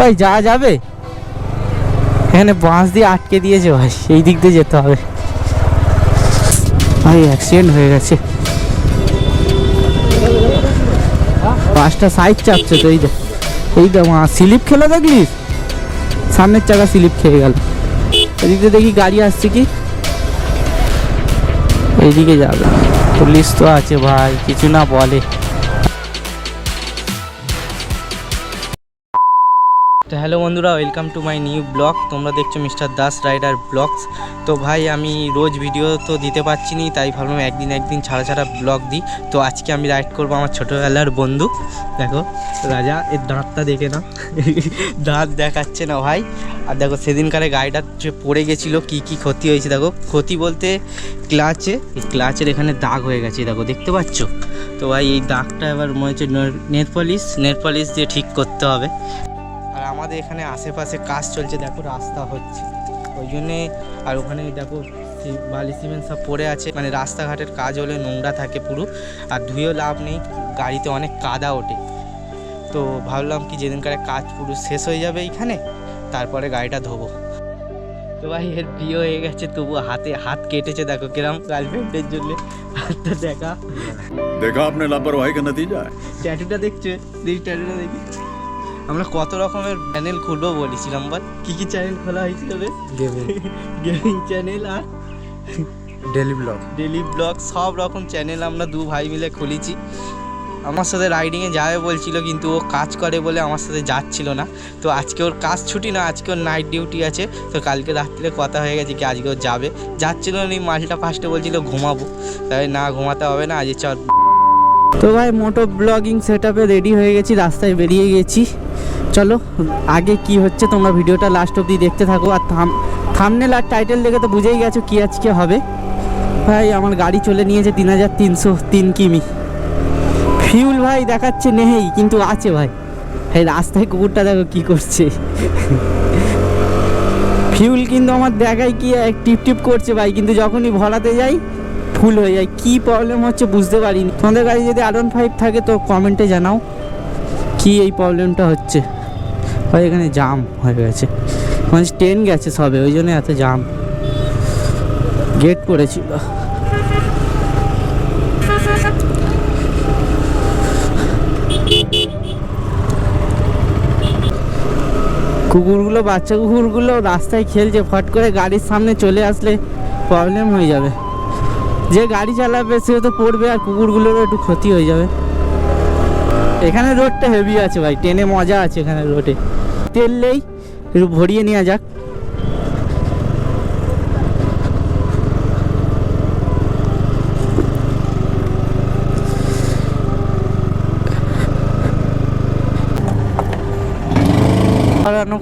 ভাই যাওয়া যাবে? এখানে বাঁশ দিয়ে আটকে দিয়েছে ভাই, এই দিক দিয়ে যেতে হবে ভাই। অ্যাক্সিডেন্ট হয়ে গেছে, বাসটা সাইড চাপছে তো। এই দেখ মা, স্লিপ খেলো দেখলিস? সামনের চাকা স্লিপ খেয়ে গেল। এদিকে দেখি গাড়ি আসছে কি, এইদিকে যাবে। পুলিশ তো আছে ভাই, কিছু না বলে। তো হ্যালো বন্ধুরা, welcome to my new blog. তোমরা দেখছো মিস্টার দাস রাইডার ব্লগস। তো ভাই আমি রোজ ভিডিও তো দিতে পারছি না, তাই ভাবলাম একদিন ছাড়া ব্লগ দিই। তো আজকে আমি রাইড করবো আমার ছোটোবেলার বন্ধু। দেখো রাজা, এর দাঁতটা দেখে না, দাঁত দেখাচ্ছে না ভাই। আর দেখো সেদিনকারে গাড়িটা পড়ে গেছিলো, কি ক্ষতি হয়েছে দেখো। ক্ষতি বলতে ক্লাচের এখানে দাগ হয়ে গেছে, দেখো দেখতে পাচ্ছ তো ভাই। এই দাগটা এবার মনে হচ্ছে নেল পলিশ দিয়ে ঠিক করতে হবে। আর আমাদের এখানে আশেপাশে কাজ চলছে, দেখো রাস্তা হচ্ছে ওই জন্যে। আর ওখানে দেখো বালি সিমেন্ট সব পড়ে আছে, মানে রাস্তাঘাটের কাজ হলে নোংরা থাকে পুরো, আর ধুয়েও লাভ নেই, গাড়িতে অনেক কাদা ওঠে। তো ভাবলাম কি যেদিনকার কাজ পুরো শেষ হয়ে যাবে এইখানে, তারপরে গাড়িটা ধোবো। তো ভাই এর বিয়ে হয়ে গেছে, তবু হাত কেটেছে, দেখো কিরম গার্লফ্রেন্ডের জন্য হাতটা দেখা আপনি লাপরওয়াহি কা নতিজা। ট্যাটুটা দেখছো? ট্যাটুটা দেখি। আমরা কত রকমের চ্যানেল খুলবো বলেছিলাম, বল কি চ্যানেল খোলা হয়েছিল? গেমিং চ্যানেল আর ডেলি ব্লগ সব রকম চ্যানেল আমরা দু ভাই মিলে খুলেছি। আমার সাথে রাইডিংয়ে যাবে বলছিল, কিন্তু ও কাজ করে বলে আমার সাথে যাচ্ছিল না। তো আজকে ওর কাজ ছুটি না, আজকে ওর নাইট ডিউটি আছে। তো কালকে রাত্রিরে কথা হয়ে গেছে কি আজকে ও যাবে। যাচ্ছিল না, মালটা ফার্স্টে বলছিল ঘুমাবো, তাই না ঘুমাতে হবে না, আজ চল। তো ভাই মোটো ব্লগিং সেট আপে রেডি হয়ে গেছি, রাস্তায় বেরিয়ে গেছি। চলো আগে কি হচ্ছে তোমরা ভিডিওটা লাস্ট অবধি দেখতে থাকো। আর থাম্বনেল আর টাইটেল দেখে তো বুঝেই গেছো কি আজকে হবে। ভাই আমার গাড়ি চলে নিয়েছে 3303 কিমি। ফিউল ভাই দেখাচ্ছে নেই, কিন্তু আছে ভাই। এই রাস্তায় কুকুরটা দেখো কি করছে। ফিউল কিন্তু আমার দেখায় কি টিপ করছে ভাই, কিন্তু যখনই ভরাতে যাই ফুল হয়ে যায়। কি প্রবলেম হচ্ছে বুঝতে পারিনি। তোমাদের গাড়ি যদি R15 থাকে তো কমেন্টে জানাও কি এই প্রবলেমটা হচ্ছে। ভাই এখানে জাম হয়ে গেছে, মানে ট্রেন গেছে সবে, ওই জন্য এত জাম। গেট পড়েছিল। কুকুরগুলো, বাচ্চা কুকুরগুলো রাস্তায় খেলছে, ফট করে গাড়ির সামনে চলে আসলে প্রবলেম হয়ে যাবে। যে গাড়ি চালাবে সে তো পড়বে, আর কুকুরগুলোরও একটু ক্ষতি হয়ে যাবে। এখানে রোডটা হেভি আছে ভাই, ট্রেনে মজা আছে এখানে রোডে। তেল নেই, একটু ভরিয়ে নেওয়া যাক।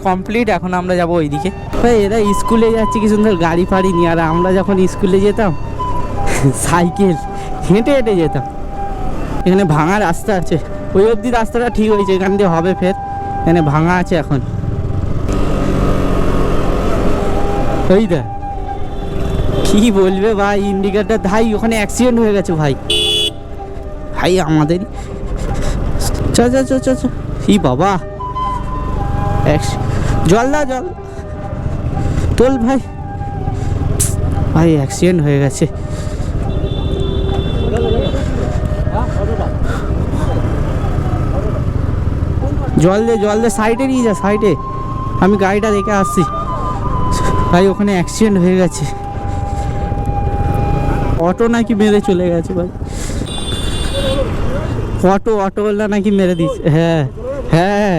কমপ্লিট। এখন আমরা যাবো ওইদিকে। ভাই এরা স্কুলে যাচ্ছে কি সুন্দর গাড়ি ফাড়ি নিয়ে, আর আমরা যখন স্কুলে যেতাম সাইকেল হেঁটে যেতাম। এখানে ভাঙা রাস্তা আছে, ওই অবধি রাস্তাটা ঠিক হয়েছে, এখান দিয়ে হবে ফের। এখানে ভাঙা আছে এখন। ওই দা কি বলবে ভাই, ইন্ডিকেটার ভাই ওখানে অ্যাক্সিডেন্ট হয়ে গেছে ভাই। ভাই আমাদের চ ই বাবা, জল তোল ভাই। ভাই অ্যাক্সিডেন্ট হয়ে গেছে। জল দে সাইডে নিয়ে যা, সাইডে। আমি গাড়িটা দেখে আসছি ভাই, ওখানে অ্যাক্সিডেন্ট হয়ে গেছে। অটো নাকি মেরে চলে গেছে ভাই। অটোওয়ালা নাকি মেরে দিচ্ছে। হ্যাঁ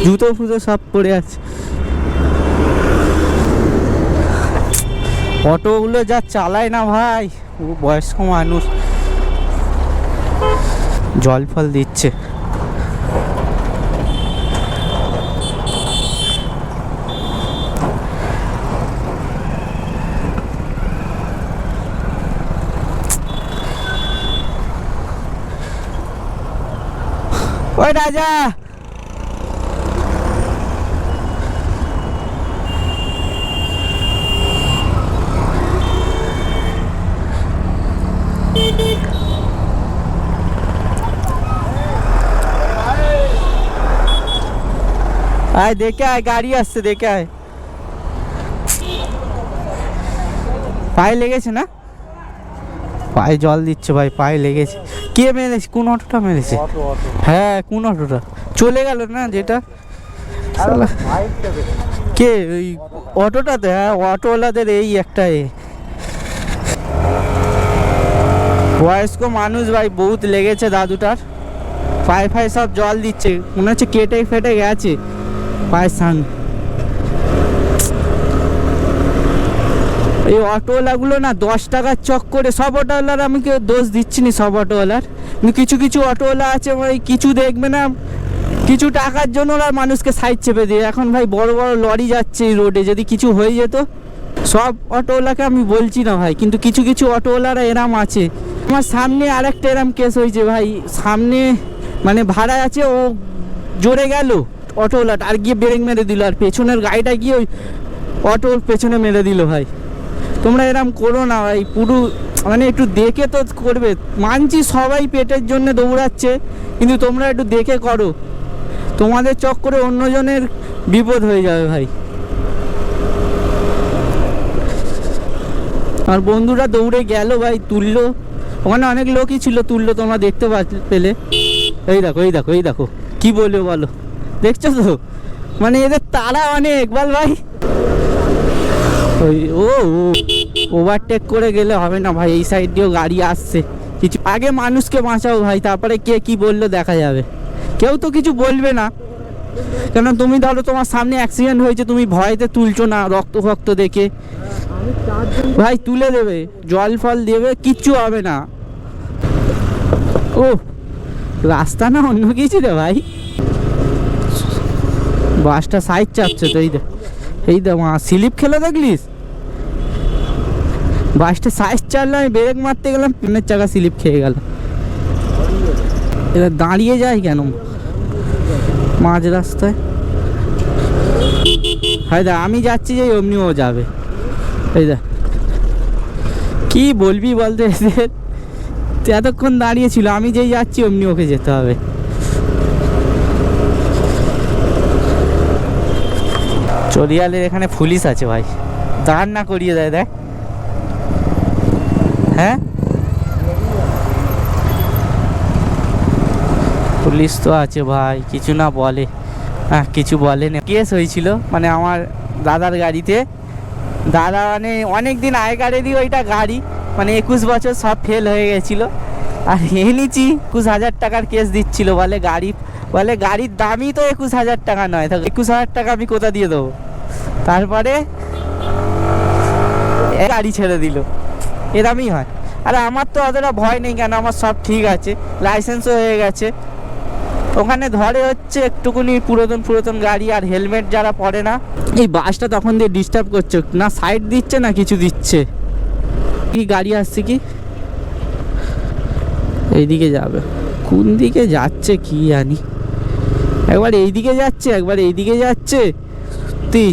জুতো ফুতো সব পড়ে আছে। অটোগুলো যা চালায় না ভাই, ও বয়স্ক মানুষ, জল ফল দিচ্ছে। ওই রাজা, আয় দেখে আয়, গাড়ি আসছে দেখে আয়। পায়ে লেগেছে না? পায়ে জল দিচ্ছে ভাই, পায়ে লেগেছে। কে মেরেছে? কোন অটোটা মেরেছে? হ্যাঁ কোন অটোটা চলে গেল না যেটা? কে ওই অটোটাতে? হ্যাঁ অটোওয়ালাদের এই একটা বয়স্ক মানুষ ভাই, বহুত লেগেছে দাদুটার। পায়ে ফায়ে সব জল দিচ্ছে, মনে হচ্ছে কেটে ফেটে গেছে পায়ের সামনে। এই অটোওয়ালাগুলো না 10 টাকার চক্করে, সব অটোওয়ালার আমি কেউ দোষ দিচ্ছি না, সব অটোওয়ালার, কিন্তু কিছু কিছু অটোওয়ালা আছে ভাই, কিছু দেখবে না, কিছু টাকার জন্য ওরা মানুষকে সাইড চেপে দিয়ে। এখন ভাই বড় বড় লরি যাচ্ছে এই রোডে, যদি কিছু হয়ে যেত। সব অটোওয়ালাকে আমি বলছি না ভাই, কিন্তু কিছু কিছু অটোওয়ালারা এরাম আছে। আমার সামনে আরেকটা এরাম কেস হয়েছে ভাই, সামনে মানে ভাড়া আছে, ও জোরে গেল অটোওয়ালাটা, আর গিয়ে ব্রেক মেরে দিল, আর পেছনের গাড়িটা গিয়ে ওই অটোর পেছনে মেরে দিল। ভাই তোমরা এরম করো না ভাই, পুরো মানে একটু দেখে তো করবে। মানছি সবাই পেটের জন্য দৌড়াচ্ছে, কিন্তু তোমরা একটু দেখে করো, তোমাদের চক্করে অন্যজনের বিপদ হয়ে যাবে ভাই। আর বন্ধুরা দৌড়ে গেল ভাই, তুললো, ওখানে অনেক লোকই ছিল, তুললো, তোমরা দেখতে পেলে। এই দেখো এই দেখো এই দেখো, কি বলবো বলো, দেখছো তো? মানে এদের তারা অনেক বল ভাই। ওই ও ওভারটেক করে গেলে হবে না ভাই, এই সাইড দিয়েও গাড়ি আসছে। কিছু আগে মানুষকে বাঁচাও ভাই, তারপরে কে কি বললো দেখা যাবে। কেউ তো কিছু বলবে না, কেন তুমি ধরো তোমার সামনে অ্যাক্সিডেন্ট হয়েছে, তুমি ভয়েতে তুলছো না, রক্ত ফক্ত দেখে। ভাই তুলে দেবে, জল ফল দেবে, কিচ্ছু হবে না। ও রাস্তা না অন্য কিছু রে ভাই, বাসটা সাইড চাপছে তো। এই দে মা স্লিপ খেলে দেখলিস, বাসটা সাইড চাললো, আমি ব্রেক মারতে গেলাম, পেনের চাকা স্লিপ খেয়ে গেল। এবার দাঁড়িয়ে যায় কেন মাঝ রাস্তায়? হয় দা আমি যাচ্ছি যে অমনি ও যাবে। এই দা কি বলবি বলতে, এতক্ষণ দাঁড়িয়ে ছিল, আমি যেই যাচ্ছি অমনি ওকে যেতে হবে। চরিয়ালের এখানে পুলিশ আছে ভাই, দাঁড় না করিয়ে দেয় দেখ। হ্যাঁ পুলিশ তো আছে ভাই, কিছু না বলে। হ্যাঁ কিছু বলে না। কেস হয়েছিল মানে আমার দাদার গাড়িতে, দাদা মানে অনেক দিন আগেকারেরই ওইটা গাড়ি, মানে 21 বছর সব ফেল হয়ে গেছিলো, আর এনেছি 21,000 টাকার কেস দিচ্ছিল, বলে গাড়ির দামই তো 21,000 টাকা নয়, 21,000 টাকা আমি কোথা দিয়ে দেবো? তারপরে গাড়ি ছেড়ে দিল, এরমই হয়। আরে আমার তো অতটা ভয় নেই, কেন আমার সব ঠিক আছে, লাইসেন্সও হয়ে গেছে। ওখানে ধরে হচ্ছে একটুকুনি পুরাতন গাড়ি আর হেলমেট যারা পরে না। এই বাসটা তখন দিয়ে ডিস্টার্ব করছে না, সাইড দিচ্ছে না কিছু দিচ্ছে। কি গাড়ি আসছে কি এইদিকে যাবে, কোন দিকে যাচ্ছে কি জানি, একবার এইদিকে যাচ্ছে একবার এইদিকে যাচ্ছে। তুই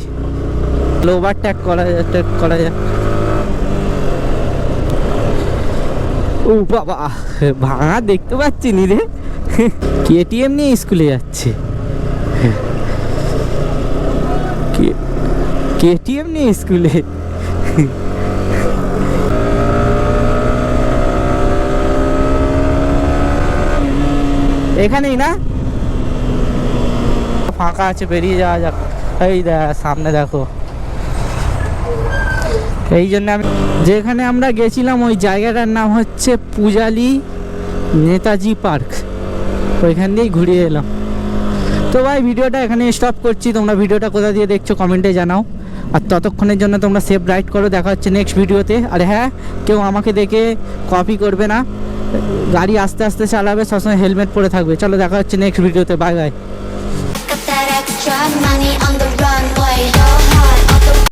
ওভারটেক করা যায়। ও বাবা ভাঙা দেখতে পাচ্ছি নি রে, কেটিএম নিয়ে স্কুলে যাচ্ছে, কেটিএম নিয়ে স্কুলে। এখানেই না, ফাঁকা আছে, বেরিয়ে যাওয়া যাক। এই সামনে দেখো, এই জন্য আমি যেখানে আমরা গেছিলাম ওই জায়গাটার নাম হচ্ছে পূজালি নেতাজি পার্ক, ওইখান দিয়েই ঘুরিয়ে এলাম। তো ভাই ভিডিওটা এখানে স্টপ করছি, তোমরা ভিডিওটা কোথা দিয়ে দেখছো কমেন্টে জানাও, আর ততক্ষণের জন্য তোমরা সেফ রাইড করো। দেখা হচ্ছে নেক্সট ভিডিওতে। আর হ্যাঁ, কেউ আমাকে দেখে কপি করবে না, গাড়ি আস্তে আস্তে চালাবে, সবসময় হেলমেট পরে থাকবে। চলো দেখা হচ্ছে নেক্সট ভিডিওতে, বাই বাই।